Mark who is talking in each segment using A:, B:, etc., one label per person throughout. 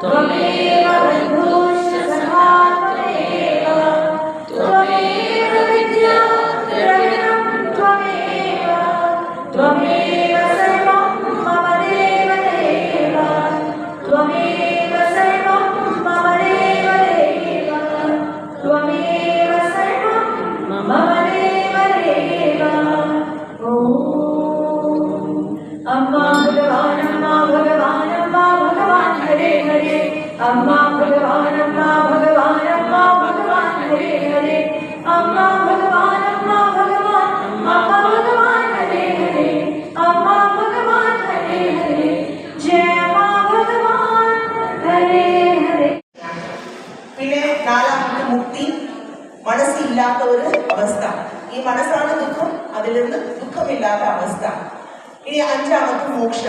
A: त्वमेव बन्धुश्च सखा त्वमेव, त्वमेव विद्या द्रविणं त्वमेव, त्वमेव सर्वं मम देवदेव, त्वमेव सर्वं मम देवदेव, त्वमेव सर्वं मम देवदेव। अम्मा भगवान् हरे हरे, अम्मा भगवान् हरे हरे, अम्मा भगवान् हरे हरे, अम्मा भगवान् हरे हरे, जय अम्मा भगवान् हरे हरे।
B: പിന്നെ നാലാമത്തെ മുക്തി, മനസ്സില്ലാത്ത ഒരു അവസ്ഥ. ഈ മനസ്സാണ് ദുഃഖം, അതിൽ നിന്ന് ദുഃഖമില്ലാത്ത അവസ്ഥ. ഇനി അഞ്ചാമത്തെ മോക്ഷ,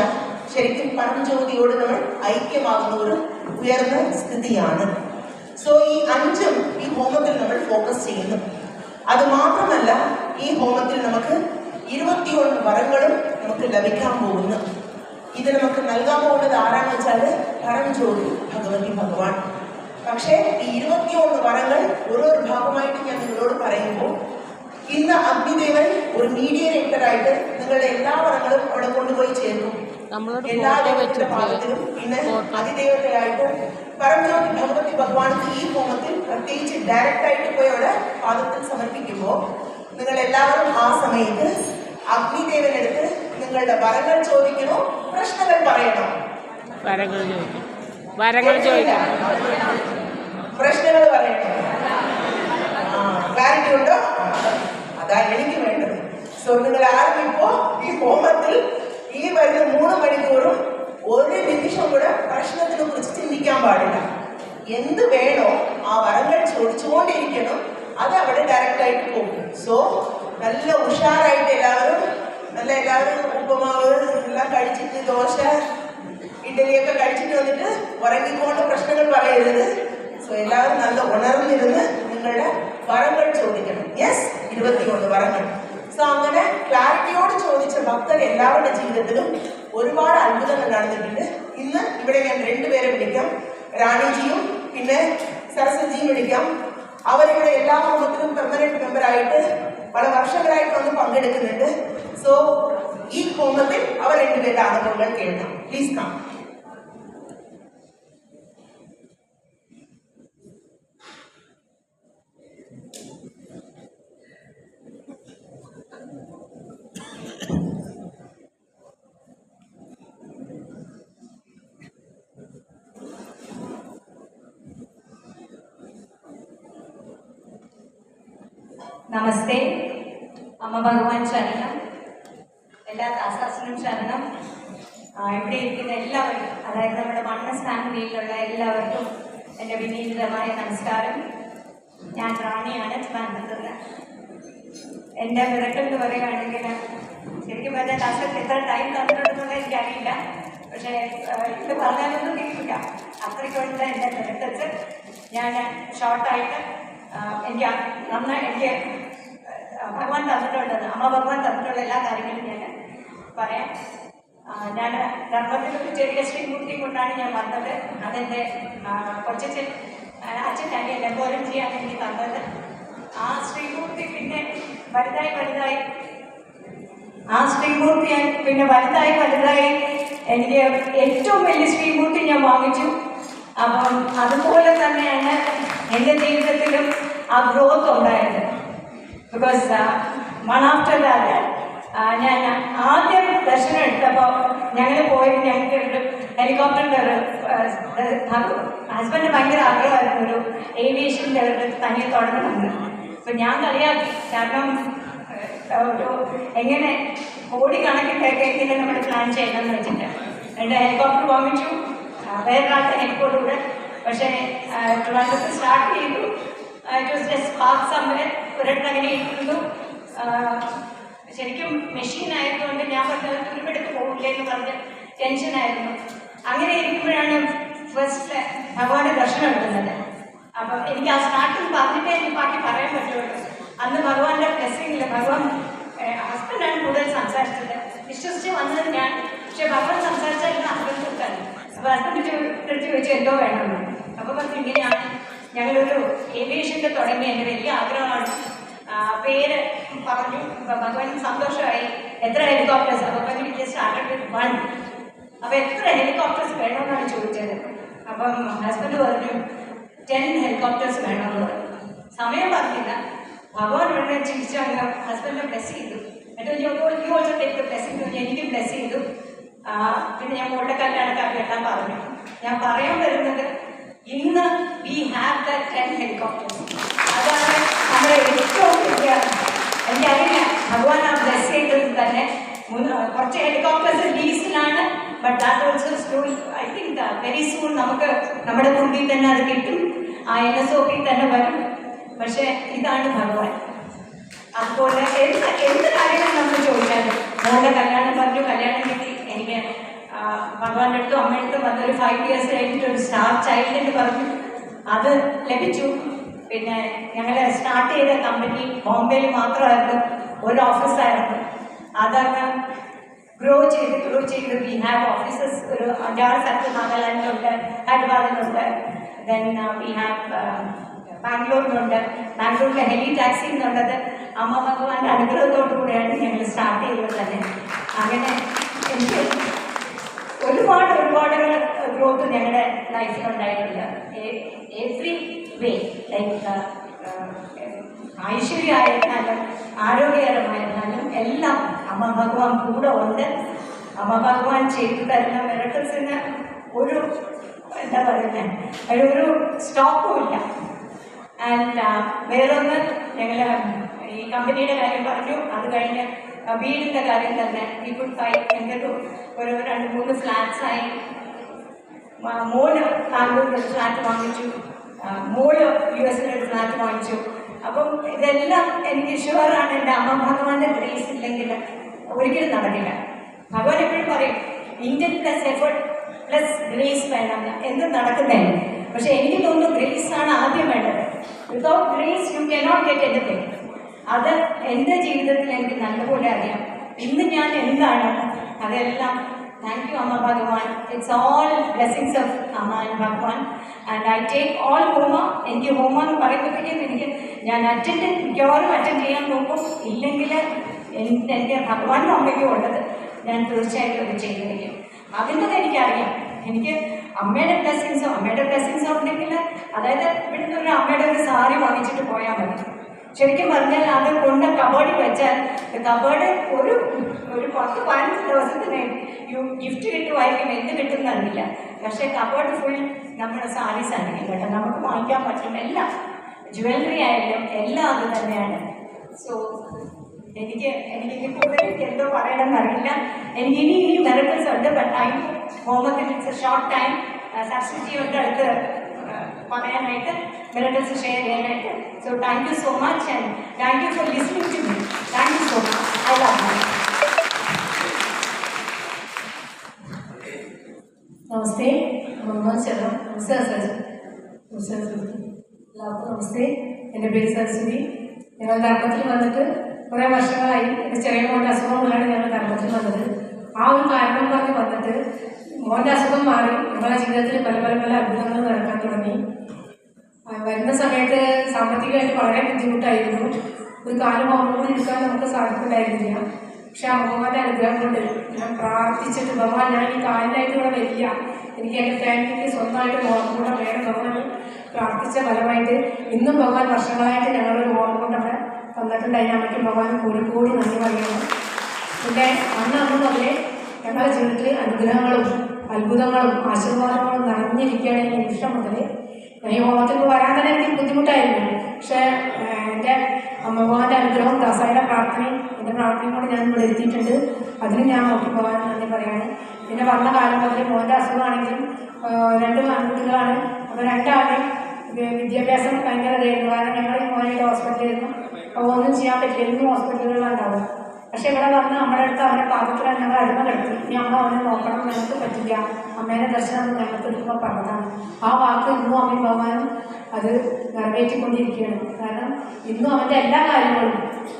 B: ശരിക്കും പരംജ്യോതിയോട് നമ്മൾ ഐക്യമാകുന്ന ഒരു ഉയർന്ന സ്ഥിതിയാണ്. സോ ഈ അഞ്ചും ഈ ഹോമത്തിൽ നമ്മൾ ഫോക്കസ് ചെയ്യുന്നു. അത് മാത്രമല്ല, ഈ ഹോമത്തിൽ നമുക്ക് 21 വരങ്ങളും നമുക്ക് ലഭിക്കാൻ പോകുന്നു. ഇത് നമുക്ക് നൽകാൻ പോകുന്നത് ആരാണെന്ന് വെച്ചാൽ പരംജ്യോതി ഭഗവതി ഭഗവാൻ. പക്ഷേ ഈ 21 വരങ്ങൾ ഓരോ ഭാഗമായിട്ട് ഞാൻ നിങ്ങളോട് പറയുമ്പോൾ, ഇന്ന് അഗ്നിദേവൻ ഒരു മീഡിയേറ്ററായിട്ട് നിങ്ങളുടെ എല്ലാ വരങ്ങളും അവിടെ കൊണ്ടുപോയി ചേർക്കും. എല്ലാ ദൈവത്തിന്റെ പാദത്തിലും ഇന്ന് അതിദേവതയായിട്ട് പരംജ്യോതി ഭഗവതി ഭഗവാനക്ക് ഈ ഹോമത്തിൽ പ്രത്യേകിച്ച് ഡയറക്റ്റായിട്ട് പോയി അവിടെ പാദത്തിൽ സമർപ്പിക്കുമ്പോൾ നിങ്ങൾ എല്ലാവരും ആ സമയത്ത് അഗ്നിദേവനെടുത്ത് നിങ്ങളുടെ വരങ്ങൾ ചോദിക്കണോ, പ്രശ്നങ്ങൾ പറയണോ? പ്രശ്നങ്ങൾ പറയണോ? ക്ലാരിറ്റി ഉണ്ടോ? അതാ എനിക്ക് വേണ്ടത്. സോ നിങ്ങൾ ആരും ഇപ്പോ ഈ ഹോമത്തിൽ ഈ വരുന്ന 3 മണിക്കൂറും ഒരു നിമിഷം കൂടെ പ്രശ്നത്തിനെ കുറിച്ച് ചിന്തിക്കാൻ പാടില്ല. എന്ത് വേണോ ആ വരങ്ങൾ ചോദിച്ചുകൊണ്ടിരിക്കണം. അത് അവിടെ ഡയറക്റ്റ് ആയിട്ട് പോകും. സോ നല്ല ഉഷാറായിട്ട് എല്ലാവരും ഉപ്പുമാവ് എല്ലാം കഴിച്ചിട്ട്, ദോശ ഇഡലിയൊക്കെ കഴിച്ചിട്ട് വന്നിട്ട് ഉറങ്ങിക്കൊണ്ട് പ്രശ്നങ്ങൾ പറയരുത്. സോ എല്ലാവരും നല്ല ഉണർന്നിരുന്ന് നിങ്ങളുടെ വരങ്ങൾ ചോദിക്കണം. യെസ്, 21 വരങ്ങൾ. സോ അങ്ങനെ ക്ലാരിറ്റിയോട് ചോദിച്ച ഭക്തർ എല്ലാവരുടെ ജീവിതത്തിലും ഒരുപാട് അത്ഭുതങ്ങൾ നടന്നിട്ടുണ്ട്. ഇന്ന് ഇവിടെ ഞാൻ 2 പേരെ വിളിക്കാം, റാണിജിയും പിന്നെ സരസ്വതിയും വിളിക്കാം. അവരിവിടെ എല്ലാ ഹോമത്തിലും പെർമനന്റ് മെമ്പറായിട്ട് പല വർഷങ്ങളായിട്ട് വന്ന് പങ്കെടുക്കുന്നുണ്ട്. സോ ഈ ഹോമത്തിൽ അവർ 2 പേരുടെ അനുഭവങ്ങൾ കേൾക്കാം. Please come.
A: നമസ്തേ. അമ്മ ഭഗവാൻ ശരണം, എല്ലാ ദാസാസിനും ശരണം. ഇവിടെ ഇരിക്കുന്ന എല്ലാവരും, അതായത് നമ്മുടെ വണ്ണസ് ഫാമിലിയിലുള്ള എല്ലാവർക്കും എൻ്റെ വിനീതമായ നമസ്കാരം. ഞാൻ റാണിയാണ്, ട്രിവാൻഡ്രത്തുനിന്ന്. എൻ്റെ വിറക്കം എന്ന് പറയുകയാണെങ്കിൽ ശരിക്കും പറഞ്ഞാൽ ദാസക്ക് എത്ര ടൈം തന്നിട്ടുണ്ടെന്നുള്ളത് എനിക്കറിയില്ല. പക്ഷേ ഇത് പറഞ്ഞാലൊന്നും കേൾക്കില്ല. അത്രയ്ക്കുള്ള എൻ്റെ വിറക്കത്ത് ഞാൻ ഷോർട്ടായിട്ട് എനിക്ക് ഭഗവാൻ തന്നിട്ടുള്ളത്, അമ്മ ഭഗവാൻ തന്നിട്ടുള്ള എല്ലാ കാര്യങ്ങളും ഞാൻ പറയാം. ഞാൻ ധർമ്മത്തിലൊരു ചെറിയ ശ്രീമൂർത്തി കൊണ്ടാണ് ഞാൻ വന്നത്. അതെൻ്റെ കൊച്ചച്ഛൻ അച്ഛനാണ് എന്നെ പോലും ചെയ്യാൻ എനിക്ക് തന്നത്. ആ ശ്രീമൂർത്തി പിന്നെ വലുതായി എനിക്ക് ഏറ്റവും വലിയ ശ്രീമൂർത്തി ഞാൻ വാങ്ങിച്ചു. അപ്പം അതുപോലെ തന്നെയാണ് എൻ്റെ ജീവിതത്തിലും ആ ഗ്രോത്ത് ഉണ്ടായത്. ബിക്കോസ് വൺ ആഫ്റ്റർ ദാറ്റ് ഞാൻ ആദ്യം ദർശനം എടുത്തപ്പോൾ ഞങ്ങൾ പോയത്, ഞങ്ങൾക്ക് ഒരു ഹെലികോപ്റ്ററിൻ്റെ ഒരു ഹസ്ബൻഡ് ഭയങ്കര ആഗ്രഹമായിരുന്നു ഒരു ഏവിയേഷൻ്റെ ഒരു തനിയെ തുടങ്ങണമെന്ന്. അപ്പം ഞാൻ കളിയാക്കി, കാരണം ഒരു എങ്ങനെ കോടിക്കണക്കിട്ടൊക്കെ എങ്ങനെ നമ്മൾ പ്ലാൻ ചെയ്യണമെന്ന് വെച്ചിട്ട് എൻ്റെ ഹെലികോപ്റ്റർ വാങ്ങിച്ചു. വേറൊരാളുടെ ഹെലികോപ്റ്റർ, പക്ഷേ ട്രിവാൻഡ്രത്ത് സ്റ്റാർട്ട് ചെയ്തു. It was just park somewhere, ഒരിടത്തങ്ങനെ ഇരിക്കുന്നു. ശരിക്കും മെഷീൻ ആയതുകൊണ്ട് ഞാൻ പറഞ്ഞത് തുരുമ്പെടുത്ത് പോകില്ലേ എന്ന് പറഞ്ഞ് ടെൻഷനായിരുന്നു. അങ്ങനെ ഇരിക്കുമ്പോഴാണ് ഫസ്റ്റ് ഭഗവാന്റെ ദർശനം എടുക്കുന്നത്. അപ്പം എനിക്ക് ആ സ്റ്റാർട്ടിങ് പറഞ്ഞിട്ടേ എനിക്ക് ബാക്കി പറയാൻ പറ്റുള്ളൂ. അന്ന് ഭഗവാന്റെ ബ്ലെസ്സിങ്ങിൽ ഭഗവാൻ ഹസ്ബൻഡാണ് കൂടുതൽ സംസാരിച്ചത്. വിശ്വസിച്ച് വന്നത് ഞാൻ, പക്ഷെ ഭഗവാൻ സംസാരിച്ചാലും ഹസ്ബൻഡ് കൊടുക്കാൻ. അപ്പോൾ ഹസ്ബൻഡ് ചോദിച്ചു എന്തോ വേണമെന്ന്. അപ്പോൾ പറഞ്ഞു ഇങ്ങനെയാണ് ഞങ്ങളൊരു ഏവിയേഷൻ്റെ തുടങ്ങി എൻ്റെ വലിയ ആഗ്രഹമാണ്. പേര് പറഞ്ഞു. ഭഗവാൻ സന്തോഷമായി. എത്ര ഹെലികോപ്റ്റേഴ്സ്? അപ്പോൾ പറഞ്ഞു സ്റ്റാർട്ടഡ് വിത്ത് 1. അപ്പോൾ എത്ര ഹെലികോപ്റ്റേഴ്സ് വേണമെന്നാണ് ചോദിച്ചത്. അപ്പം ഹസ്ബൻഡ് പറഞ്ഞു 10 ഹെലികോപ്റ്റേഴ്സ് വേണമെന്ന് പറഞ്ഞു. സമയം പറഞ്ഞില്ല. ഭഗവാൻ ഉടനെ ചിരിച്ചു അങ്ങ് ഹസ്ബൻഡിനെ ബ്ലെസ് ചെയ്തു. എന്നിട്ട് യു ഓൾസോ ടേക്ക് ബ്ലെസ്സിങ് പറഞ്ഞു. എനിക്ക് ബ്ലെസ് ചെയ്തു. പിന്നെ ഞാൻ മോളുടെ കല്യാണക്കാർക്ക് എല്ലാം പറഞ്ഞു. ഞാൻ പറയാൻ വരുന്നത് ഇന്ന് വി ഹാവ് ദ 10 ഹെലികോപ്റ്റേഴ്സ്. അതാണ് നമ്മുടെ ഏറ്റവും വലിയ. എനിക്കറിയാം ഭഗവാൻ ആ ബ്ലെസ് ചെയ്തത് തന്നെ. കുറച്ച് ഹെലികോപ്റ്റേഴ്സ് ലീസിലാണ്. But that also slowly I think very soon നമുക്ക് നമ്മുടെ മുമ്പിൽ തന്നെ അത് കിട്ടും. ആ NSOP തന്നെ വരും. പക്ഷേ ഇതാണ് ഭഗവാൻ. അതുപോലെ എന്ത് കാര്യങ്ങൾ നമ്മൾ ചോദിച്ചാലും മോളുടെ കല്യാണം പറഞ്ഞു, കല്യാണം കിട്ടി. എനിക്ക് ഭഗവാന്റെ അടുത്തും അമ്മയടുത്തും വന്നൊരു 5 years കഴിഞ്ഞിട്ട് ഒരു സ്റ്റാർ ചൈൽഡ് എന്ന് പറഞ്ഞു, അത് ലഭിച്ചു. പിന്നെ ഞങ്ങൾ സ്റ്റാർട്ട് ചെയ്ത കമ്പനി ബോംബെയിൽ മാത്രമായിരുന്നു, ഒരു ഓഫീസായിരുന്നു. അതങ്ങ് ഗ്രോ ചെയ്ത് വി ഹാവ് ഓഫീസസ് ഒരു 5-6 സ്ഥലത്ത്. നാഗാലാൻഡിലുണ്ട്, ഹൈദരാബാദിലുണ്ട്, ദെൻ വി ഹാവ് ബാംഗ്ലൂരിലുണ്ട്. ബാംഗ്ലൂരിലെ ഹെലി ടാക്സി എന്നുള്ളത് അമ്മ ഭഗവാന്റെ അനുഗ്രഹത്തോടു കൂടിയാണ് ഞങ്ങൾ സ്റ്റാർട്ട് ചെയ്തത് തന്നെ. അങ്ങനെ എനിക്ക് ഒരുപാട് ഗ്രോത്ത് ഞങ്ങളുടെ ലൈഫിലുണ്ടായിട്ടുണ്ട്. എവ്രി വേ, ലൈക്ക് ഐശ്വര്യമായിരുന്നാലും ആരോഗ്യകരമായിരുന്നാലും എല്ലാം അമ്മ ഭഗവാൻ കൂടെ ഉണ്ട്. അമ്മ ഭഗവാൻ ചെയ്തു തരുന്ന മിറക്കിൾസിന് ഒരു എന്താ പറയുന്നത്, ഒരു സ്റ്റോപ്പും ഇല്ല. ആൻഡ് വേറൊന്ന്, ഞങ്ങൾ ഈ കമ്പനിയുടെ കാര്യം പറഞ്ഞു. അത് കഴിഞ്ഞ് വീടിൻ്റെ കാര്യം തന്നെ വി കുഡ് ഫൈ. എൻ്റെ ഒരു 2-3 ഫ്ലാറ്റ്സായി. മോള് ബാംഗ്ലൂരിൽ ഒരു ഫ്ലാറ്റ് വാങ്ങിച്ചു, മോള് US ഒരു ഫ്ലാറ്റ് വാങ്ങിച്ചു. അപ്പം ഇതെല്ലാം എനിക്ക് ഷുവറാണ് എൻ്റെ അമ്മ ഭഗവാന്റെ ഗ്രേസ് ഇല്ലെങ്കിൽ ഒരിക്കലും നടക്കില്ല. ഭഗവാൻ എപ്പോഴും പറയും Indian plus effort plus grace വേണം എന്ന് നടക്കുന്നേ. പക്ഷെ എനിക്ക് തോന്നുന്നു ഗ്രേസാണ് ആദ്യം വേണ്ടത്. Without grace you cannot get anything. അത് എൻ്റെ ജീവിതത്തിൽ എനിക്ക് നല്ലപോലെ അറിയാം. ഇന്ന് ഞാൻ എന്താണ് അതെല്ലാം thank you Amma Bhagavan. It's all blessings of Amma and Bhagavan. And I take all ഹോമ. എനിക്ക് ഹോമ എന്ന് പറയുമ്പോഴത്തേക്കും ഞാൻ മിക്കവാറും അറ്റൻഡ് ചെയ്യാൻ നോക്കും. ഇല്ലെങ്കിൽ എൻ്റെ ഭഗവാനും അമ്മയ്ക്കും ഉള്ളത് ഞാൻ തീർച്ചയായിട്ടും അത് ചെയ്തിരിക്കും. അതിൻ്റെ എനിക്കറിയാം. എനിക്ക് അമ്മയുടെ ബ്ലെസ്സിങ്സോ ഉണ്ടെങ്കിൽ, അതായത് ഇവിടുന്ന് ഒരു അമ്മയുടെ ഒരു സാരി വാങ്ങിച്ചിട്ട് പോയാൽ മതി. ശരിക്കും പറഞ്ഞാൽ അത് കൊണ്ട് കബേർഡിൽ വെച്ചാൽ കബേർഡ് ഒരു 10-15 ദിവസത്തിന് ഗിഫ്റ്റ് കിട്ടുമായിരിക്കും. എന്ത് കിട്ടുന്നറിയില്ല. പക്ഷേ കബേർഡ് ഫുൾ നമ്മുടെ സാരീസ് ആയിരിക്കും കേട്ടോ. നമുക്ക് വാങ്ങിക്കാൻ പറ്റും. എല്ലാം ജ്വല്ലറി ആയാലും എല്ലാം അത് തന്നെയാണ്. സോ എനിക്ക് കൂടുതൽ എന്തോ പറയണമെന്ന് അറിയില്ല. എനിക്ക് ഇനിയും മെറിക്കിൾസ് ഉണ്ട്. But time homework it's a short time. Substitute അടുത്ത് പറയാനായിട്ട്, മെറിക്കിൾസ് ഷെയർ ചെയ്യാനായിട്ട്. So thank you so much and thank you for listening to me. Thank you so much. I love you.
C: Namaste. എല്ലാവർക്കും നമസ്തേ. എൻ്റെ പേര് സരസ്വതി. ഞങ്ങൾ ധർമ്മത്തിൽ വന്നിട്ട് കുറേ വർഷങ്ങളായി. എൻ്റെ ചെറിയ മോൻ്റെ അസുഖം കൊണ്ടാണ് ഞങ്ങൾ ധർമ്മത്തിൽ വന്നത്. ആ ഒരു കാരണം പറഞ്ഞ് വന്നിട്ട് മോൻ്റെ അസുഖം മാറി ഞങ്ങളുടെ ജീവിതത്തിൽ പല അത്ഭുതങ്ങൾ നടക്കാൻ തുടങ്ങി. വരുന്ന സമയത്ത് സാമ്പത്തികമായിട്ട് വളരെ ബുദ്ധിമുട്ടായിരുന്നു. ഒരു കാലം അമ്മോട് ഇരിക്കാൻ നമുക്ക് സാധിക്കുന്നുണ്ടായിരുന്നില്ല. പക്ഷെ ഭഗവാന്റെ അനുഗ്രഹം കൊണ്ട് ഞാൻ പ്രാർത്ഥിച്ചിട്ട്, ഭഗവാൻ ഞാൻ ഈ കാലിനായിട്ട് ഇവിടെ വരില്ല, എനിക്ക് എൻ്റെ ഫാമിലിക്ക് സ്വന്തമായിട്ട് ഓർമ്മ വേണം ഭഗവാൻ പ്രാർത്ഥിച്ച ഫലമായിട്ട് ഇന്നും ഭഗവാൻ വർഷങ്ങളായിട്ട് ഞങ്ങളൊരു ഓർമ്മ കൊണ്ട് അവിടെ തന്നിട്ടുണ്ട്. അതിനമ്മയ്ക്ക് ഭഗവാൻ കോഴിക്കോട് നന്ദി പറയണം. പിന്നെ അന്ന് മുതലേ ഞങ്ങളുടെ ജീവിതത്തിൽ അനുഗ്രഹങ്ങളും അത്ഭുതങ്ങളും ആശീർവാദങ്ങളും നിറഞ്ഞിരിക്കുകയാണ്. ഈ നിമിഷം മുതൽ ഈ ഹോമത്തിൽ വരാൻ തന്നെ എനിക്ക് ബുദ്ധിമുട്ടായിരുന്നു. പക്ഷേ എൻ്റെ ഭഗവാന്റെ അനുഗ്രഹവും ദാസായുടെ പ്രാർത്ഥനയും എൻ്റെ പ്രാർത്ഥനയും കൊണ്ട് ഞാൻ ഇവിടെ എത്തിയിട്ടുണ്ട്. അതിന് ഞാൻ നോക്കി പോകാൻ നന്ദി പറയാണ്. പിന്നെ വന്ന കാലം മുതൽ മോൻ്റെ അസുഖമാണെങ്കിലും 2 ആൺകുട്ടികളാണ്. അപ്പോൾ 2 ആളും വിദ്യാഭ്യാസം ഭയങ്കര ഇതായിരുന്നു. കാരണം ഞങ്ങൾ ഈ മോനെ ഹോസ്പിറ്റലിലായിരുന്നു. അപ്പോൾ ഒന്നും ചെയ്യാൻ പറ്റില്ല. എന്നും ഹോസ്പിറ്റലുകളിലുണ്ടാവും. പക്ഷെ ഇവിടെ വന്ന് നമ്മുടെ അടുത്ത് അവരുടെ പാത്രത്തിൽ ഞങ്ങൾ അടിമ കിടത്തി. ഇനി അമ്മ അവനെ നോക്കണം, ഞങ്ങൾക്ക് പറ്റില്ല, അമ്മേനെ ദർശനം ഞങ്ങൾക്ക് എടുക്കുമ്പോൾ പറഞ്ഞതാണ്. ആ വാക്ക് ഇന്നും അമ്മയും ഭഗവാനും അത് നിറവേറ്റിക്കൊണ്ടിരിക്കുകയാണ്. കാരണം ഇന്നും അവൻ്റെ എല്ലാ കാര്യങ്ങളും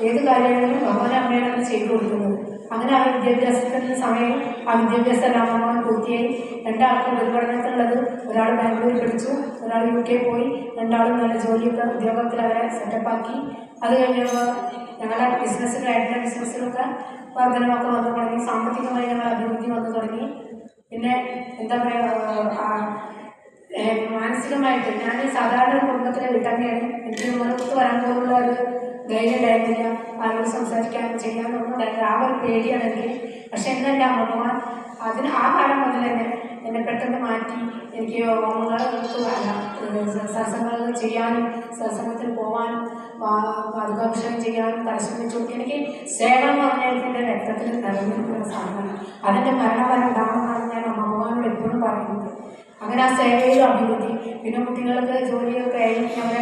C: ഏത് കാര്യങ്ങളിലും ഭഗവാനും അമ്മയാണ് അത് ചെയ്തു കൊടുക്കുന്നത്. അങ്ങനെ അവർ വിദ്യാഭ്യാസത്തിൻ്റെ സമയം ആ വിദ്യാഭ്യാസ രാമമോഹൻ പൂർത്തിയായി. രണ്ടാൾക്കും ഉപരിപഠനത്തിലുള്ളത് ഒരാൾ ബാംഗ്ലൂരിൽ പഠിച്ചു, ഒരാൾ UK പോയി. രണ്ടാളും നല്ല ജോലിയൊക്കെ ഉദ്യോഗത്തിൽ അവരെ സെറ്റപ്പാക്കി. അത് കഴിഞ്ഞപ്പോൾ ഞങ്ങളുടെ ബിസിനസ്സിലായിട്ടുള്ള ബിസിനസ്സിലൊക്കെ വർധനമൊക്കെ വന്നു തുടങ്ങി. സാമ്പത്തികമായി ഞങ്ങൾ അഭിവൃദ്ധി വന്നു തുടങ്ങി. പിന്നെ എന്താ പറയുക, മാനസികമായിട്ട് ഞാൻ സാധാരണ ഒരു കുടുംബത്തിലെ വീട്ടമ്മയാണ്. എനിക്ക് മുന്നോട്ട് വരാൻ പോലുള്ള ഒരു ധൈര്യം ഉണ്ടായിരുന്നില്ല. ആരോട് സംസാരിക്കാനും ചെയ്യാനൊന്നും ഉണ്ടായില്ല. ആ ഒരു പേടിയാണ് എനിക്ക്. പക്ഷെ എന്നെ എൻ്റെ അമ്മമാർ ആ കാലം മുതൽ തന്നെ എന്നെ പെട്ടെന്ന് മാറ്റി. എനിക്ക് ഓർമ്മകൾക്ക് സത്സംഗങ്ങൾ ചെയ്യാനും സത്സംഗത്തിൽ പോകാനും പാദുകാഭിഷേകം ചെയ്യാനും പരിശ്രമിച്ചു. എനിക്ക് സേവനം എന്ന് പറഞ്ഞാൽ എൻ്റെ രക്തത്തിൽ നിറഞ്ഞിരിക്കുന്ന സാധനമാണ്. അതിൻ്റെ മരണം ഉണ്ടാകുമെന്നാണ് ഞാൻ അമ്മമാരോട് എപ്പോഴും പറയുന്നത്. അങ്ങനെ ആ സേവയിലും അഭിവൃദ്ധി. പിന്നെ കുട്ടികൾക്ക് ജോലിയൊക്കെ ആയി അവരെ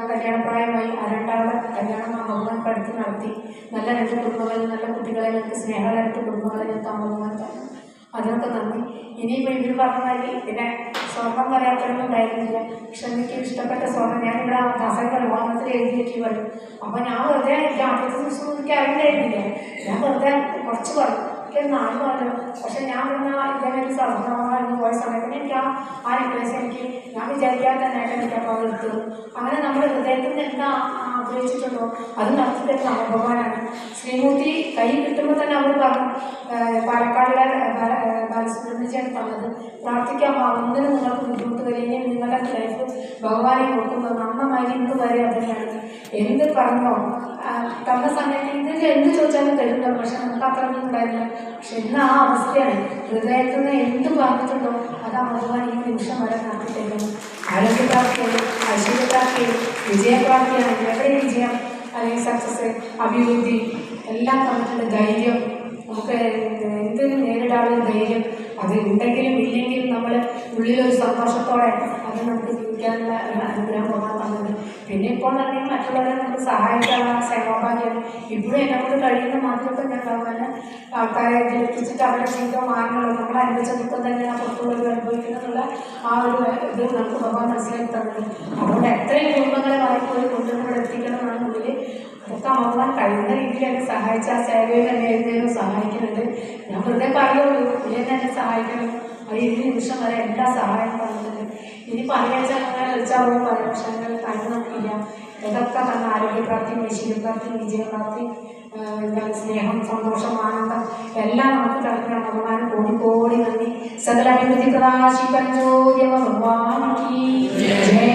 C: കല്യാണപ്രായമായി. രണ്ടാളെ കല്യാണം അമ്മമാൻ പഠിച്ച് നടത്തി. നല്ല 2 കുടുംബങ്ങളിൽ നല്ല കുട്ടികളെ ഞങ്ങൾക്ക് സ്നേഹമുള്ള 2 കുടുംബങ്ങളെ ഞങ്ങൾക്ക് അമ്മമാൻ തന്നു. അതിനൊക്കെ നന്ദി. ഇനിയിപ്പോൾ ഇവർ പറഞ്ഞ മാതിരി പിന്നെ സ്വർണം പറയാത്തൊന്നും ഉണ്ടായിരുന്നില്ല. പക്ഷെ എനിക്ക് ഇഷ്ടപ്പെട്ട സ്വർണം ഞാനിവിടെ ദാസങ്ങൾ ഓർമ്മത്തിൽ എഴുതിയേക്ക് പറയും. അപ്പോൾ ഞാൻ വെറുതെ എനിക്ക് ആദ്യത്തെ ദിവസം എനിക്ക് അറിയില്ലായിരുന്നില്ല. ഞാൻ വെറുതെ കുറച്ച് പറഞ്ഞു, എനിക്ക് 4 പറഞ്ഞു. പക്ഷെ ഞാൻ പിന്നെ ഇതേമാതിരി സർവ്വമായിരുന്നു പോയ സമയത്തിന് എനിക്ക് ആ നെക്ലേസ് എനിക്ക് ഞാൻ വിചാരിക്കാതെ തന്നെ എനിക്ക് അപ്പോൾ അത് എടുത്തു. അങ്ങനെ നമ്മുടെ ഹൃദയത്തിൽ നിന്ന് എന്താ ആഗ്രഹിച്ചിട്ടുണ്ടോ അത് നടത്തി തരുന്ന ഭഗവാനാണ്. ശ്രീമൂർത്തി കൈ കിട്ടുമ്പോൾ തന്നെ അവർ പറഞ്ഞു, പാലക്കാടിലെ ബാലസുബ്രഹ്മണ്യജിയാണ് തന്നത്, പ്രാർത്ഥിക്കാൻ ഒന്നിനും നിങ്ങൾക്ക് ബുദ്ധിമുട്ട് വരികയും നിങ്ങളുടെ ലൈഫ് ഭഗവാനെ നോക്കുന്നത് നന്നമായി ഇന്ന് വരെ അത് തന്നെയാണ്. എന്ത് പറഞ്ഞോ തന്ന സമയത്ത് ഇതിൽ എന്ത് ചോദിച്ചാലും തരുന്നുണ്ടോ. പക്ഷെ നമുക്ക് അത്ര ഒന്നും ഉണ്ടായില്ല. പക്ഷെ ഇന്ന് ആ അവസ്ഥയാണ്. ഹൃദയത്തിൽ നിന്ന് എന്ത് പറഞ്ഞിട്ടുണ്ടോ അത് ആ ഭഗവാൻ ഈ നിമിഷം വരെ നടത്തി തരുന്നു. ആരോഗ്യപ്രാപ്തിയാണ്, ഐശ്വര്യപ്രാപ്തിയാണ്, വിജയപ്രാപ്തിയാണ്. എവിടെ വിജയം അല്ലെങ്കിൽ സക്സസ്, അഭിവൃദ്ധി എല്ലാം തന്നിട്ടുണ്ട്. ധൈര്യം, നമുക്ക് എന്തിനും നേരിടാനുള്ള ധൈര്യം അത് ഉണ്ടെങ്കിലും ഇല്ലെങ്കിലും നമ്മൾ ഉള്ളിലൊരു സന്തോഷത്തോടെ അത് നമുക്ക് ജീവിക്കാനുള്ള ഒരു അനുഗ്രഹം പോകാൻ തന്നത്. പിന്നെ ഇപ്പോൾ എന്ന് പറഞ്ഞാൽ മറ്റുള്ളവരെ നമുക്ക് സഹായിക്കാനുള്ള സേവാഭാഗ്യം ഇപ്പോഴും എന്നെക്കൊണ്ട് കഴിയുന്ന മാത്രമൊക്കെ ഞാൻ തന്നെ ആൾക്കാരെ ഇതിലെത്തിച്ചിട്ട് അവരുടെ ജീവിതം മാറുന്നുള്ളൂ. നമ്മൾ അനുഭവിച്ച ദുഃഖം തന്നെയാണ് പുറത്തുള്ളവർ അനുഭവിക്കുന്നതെന്നുള്ള ആ ഒരു ഇത് നമുക്ക് ഭഗവാൻ മനസ്സിലാക്കി തന്നത്. അതുകൊണ്ട് എത്രയും കുടുംബങ്ങളെ വായിപ്പോയി കൊണ്ടുവന്ന് എത്തിക്കണമെന്നാണ് ഉള്ളിൽ. അതൊക്കെ ഭഗവാൻ കഴിയുന്ന രീതിയിൽ എന്നെ സഹായിച്ച ആ സേവയിൽ തന്നെ എഴുതുന്നതിനും സഹായിക്കുന്നുണ്ട്. ഞാൻ വെറുതെ പറയുള്ളൂ, ഇതിനെ എന്നെ സഹായിക്കണം. അത് ഈ നിമിഷം വരെ എല്ലാ സഹായം പറഞ്ഞിട്ടുണ്ട്. ഇനി പറയാച്ചാൽ അങ്ങനെ വിളിച്ചാൽ പോലും പറയാം. പക്ഷെ അങ്ങനെ കഴിവ് നമുക്കില്ല. ഇതൊക്കെ തന്നെ ആരോഗ്യപ്രാപ്തി, ഐശ്വര്യപ്രാപ്തി, വിജയപ്രാപ്തി, എന്താണ് സ്നേഹം, സന്തോഷം, ആനന്ദം എല്ലാം നമുക്ക് തരുന്ന ഭഗവാൻ കോടി കോടി നന്ദി. സകല അഭിവൃദ്ധി പ്രകാശി പരഞ്ചോദ്യമ ഭഗവാൻ ജയ.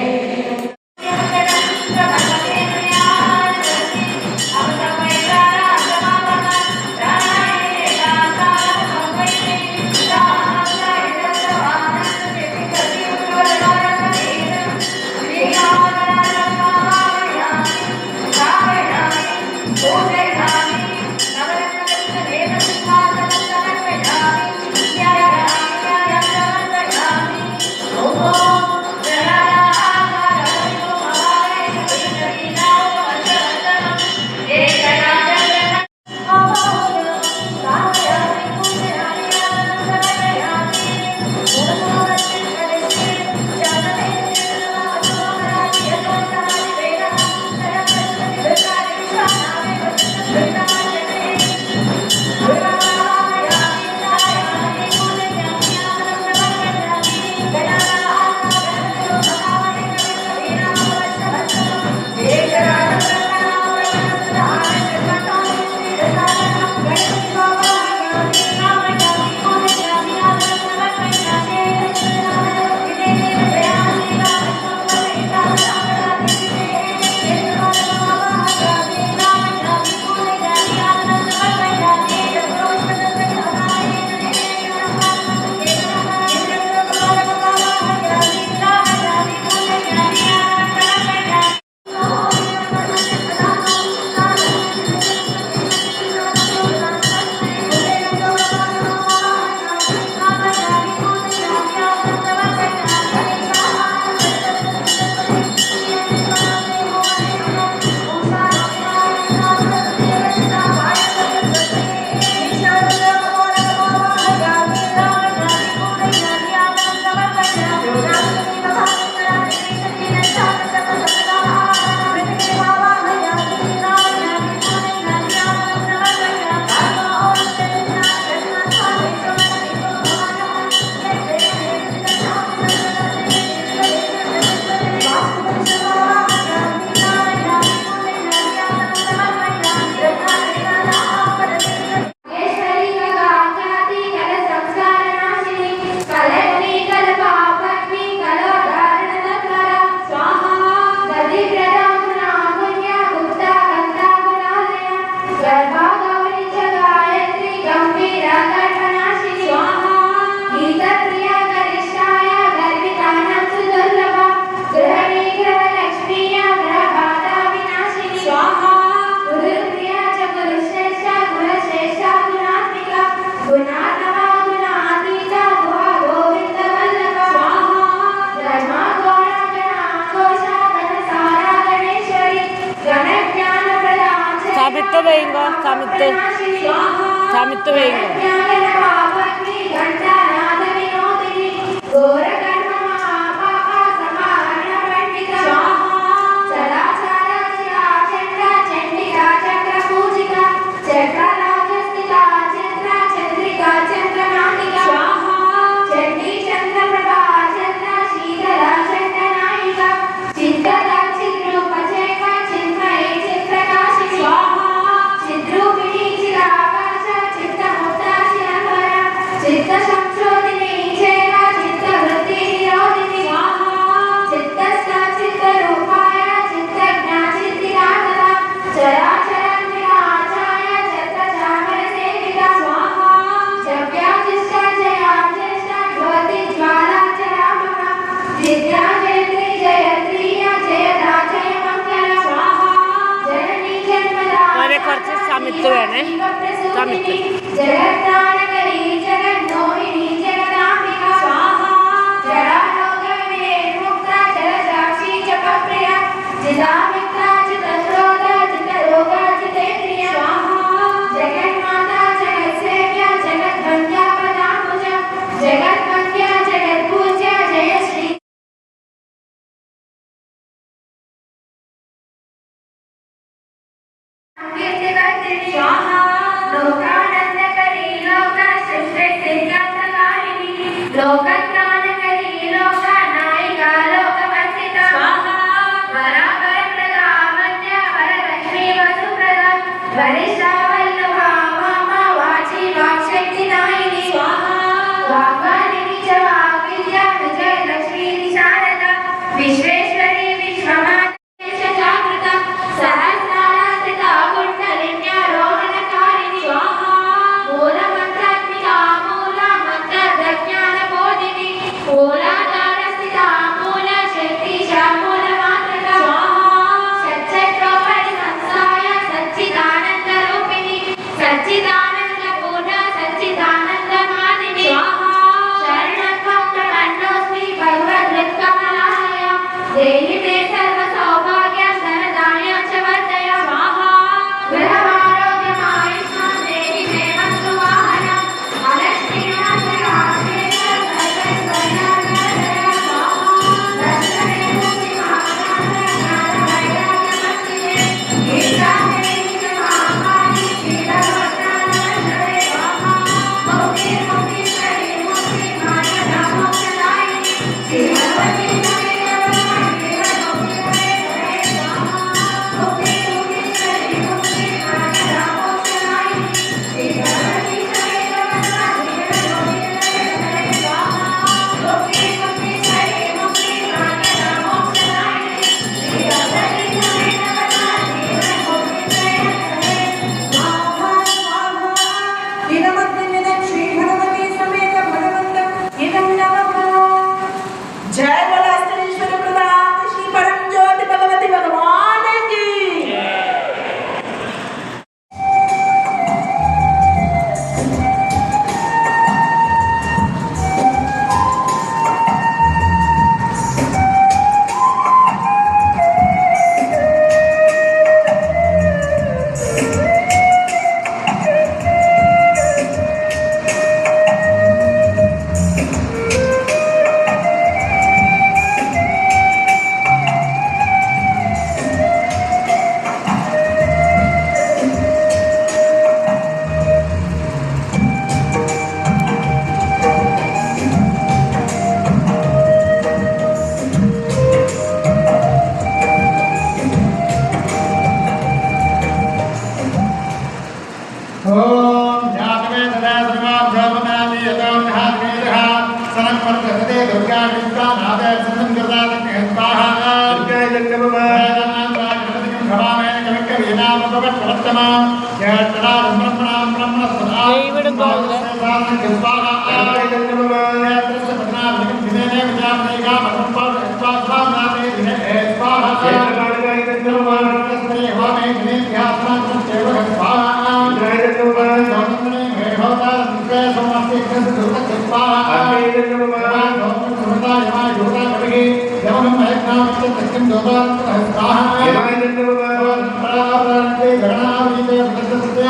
D: സാമിത്ത് സാമിത്ത് വേഗം കുറച്ച് സമിത്ത് വേണേ സമിത്ത്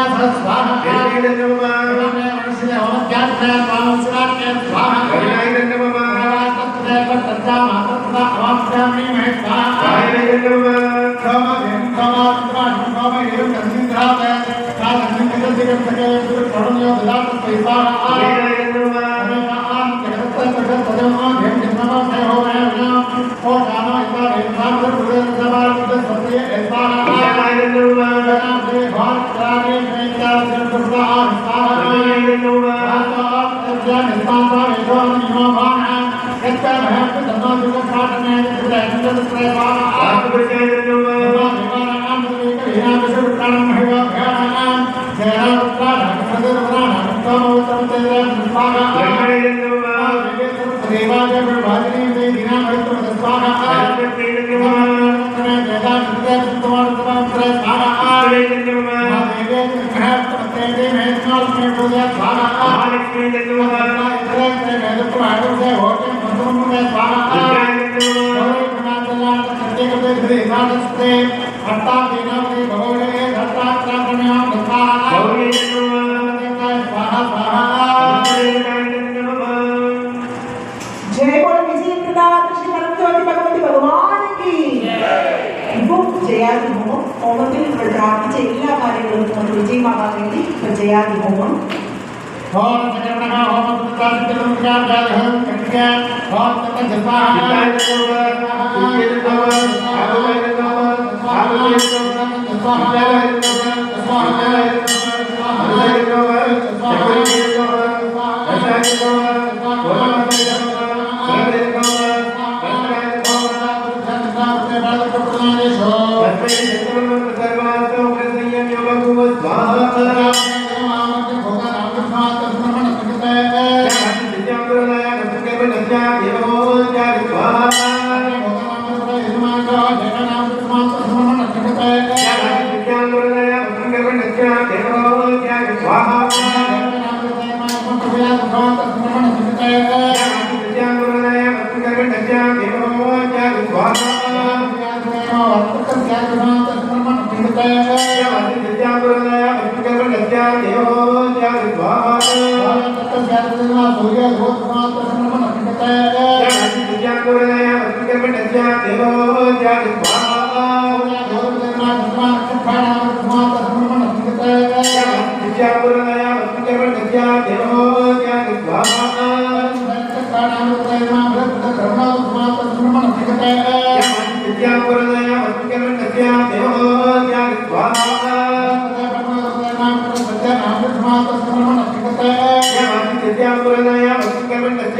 E: Gracias.
B: जय बोलो विजय प्रदान श्री सरस्वती भगवती भगवान की ഇപ്പോൾ ജയാതി ഹോമം ഹോമത്തിൽ നമ്മൾ പ്രാർത്ഥിച്ച എല്ലാ കാര്യങ്ങളും നമുക്ക് വിജയമാകാൻ വേണ്ടി ഇപ്പോൾ ജയാതി ഹോമം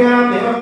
E: Yang